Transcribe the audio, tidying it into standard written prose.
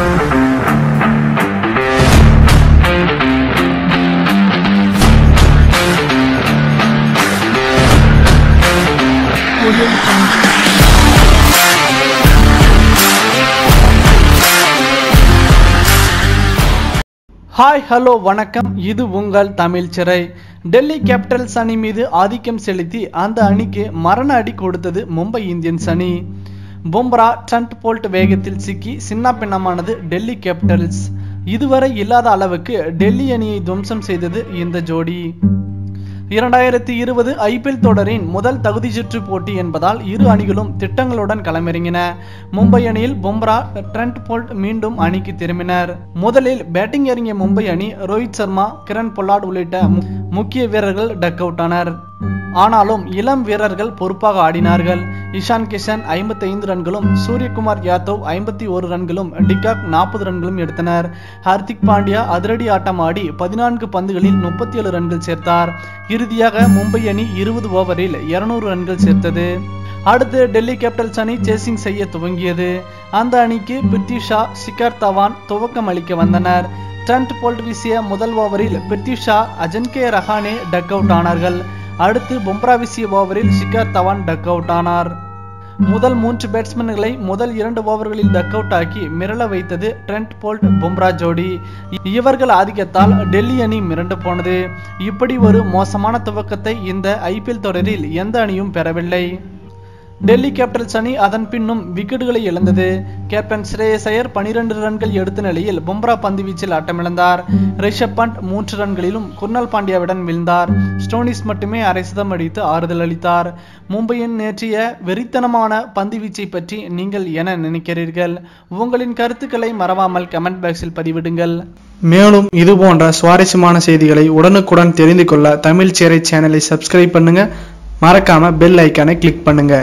Hi hello வணக்கம். இது உங்கள் தமிழ் சிறை. டெல்லி கேபிட்டல்ஸ் அணி மீது ஆதிக்கம் செலுத்தி அந்த அணிக்கு மரண அடி கொடுத்தது மும்பை இந்தியன்ஸ் அணி. பும்ரா ட்ரெண்ட் போல்ட் வேகத்தில் சிக்கி சின்ன பின்னமானது டெல்லி கேபிட்டல்ஸ். இதுவரை இல்லாத அளவுக்கு டெல்லி அணியை துவம்சம் செய்தது இந்த ஜோடி. 2020 IPL தொடரின் முதல் தகுதி சுற்று போட்டி என்பதால் இரு அணிகளும் திட்டங்களுடன் களமிறங்கின. மும்பை அணியில் பும்ரா, ட்ரெண்ட் போல்ட் மீண்டும் அணிக்கு திரும்பினர். முதலில் பேட்டிங் இறங்கிய மும்பை அணி ரோஹித் சர்மா, கிரண் பொல்லார்ட் உள்ளிட்ட முக்கிய வீரர்கள் டக் அவுட் ஆனர். ஆனாலும் இளம் வீரர்கள் பொறுப்பாக ஆடினார்கள். இஷான் கிஷன் 55 ரன்களும், சூரியகுமார் யாதவ் 51 ரன்களும், டிகாக் 40 ரன்களும் எடுத்தனர். ஹர்திக் பாண்டியா அதிரடி ஆட்டம் ஆடி 14 பந்துகளில் 37 ரன்கள் சேர்த்தார். இறுதியாக மும்பை அணி 20 ஓவரில் 200 ரன்கள் சேர்த்தது. அடுத்து டெல்லி கேபிட்டல்ஸ் அணி சேசிங் செய்ய துவங்கியது. அந்த அணிக்கு பிருத்வி ஷா, ஷிகர் தவான் துவக்கம் அளிக்க வந்தனர். ட்ரெண்ட் போல்ட் வீசிய முதல் ஓவரில் பிருத்வி ஷா, அஜன்கே ரஹானே டக் அவுட் ஆனார்கள். அடுத்து பும்ரா வீசிய ஓவரில் ஷிகர் தவான் டக் அவுட் ஆனார். முதல் 3 பேட்ஸ்மேன்களை முதல் 2 ஓவர்களில் டக் அவுட் ஆக்கி மிரள வைத்தது ட்ரெண்ட் போல்ட் பும்ரா ஜோடி. இவர்கள் ஆதிக்கத்தால் டெல்லி அணி மிரண்டு போனது. இப்படி ஒரு மோசமான துவக்கத்தை இந்த IPL தொடரில் எந்த அணியும் பெறவில்லை. டெல்லி கேபிட்டல்ஸ் அணி அதன் பின்னும் விக்கெட்டுகளை இழந்தது. கேப்டன் ஸ்ரேயஸ் ஐயர் 12 ரன்கள் எடுத்த நிலையில் பும்ரா பந்து வீச்சில் ஆட்டமிழந்தார். ரிஷப் பண்ட் 3 ரன்களிலும் குர்னல் பாண்டியாவிடம் வீழ்ந்தார். ஸ்டோனிஸ் மட்டுமே அரை சதம் அடித்து ஆறுதல் அளித்தார். மும்பையின் நேற்றைய வெறித்தனமான பந்து வீச்சை பற்றி நீங்கள் என நினைக்கிறீர்கள்? உங்களின் கருத்துக்களை மறவாமல் கமெண்ட் பாக்ஸில் பதிவிடுங்கள். மேலும் இது போன்ற சுவாரஸ்யமான செய்திகளை உடனுக்குடன் தெரிந்து கொள்ள தமிழ் சிறை சேனலை சப்ஸ்கிரைப் பண்ணுங்க. மறக்காம பெல் ஐக்கானை கிளிக் பண்ணுங்க.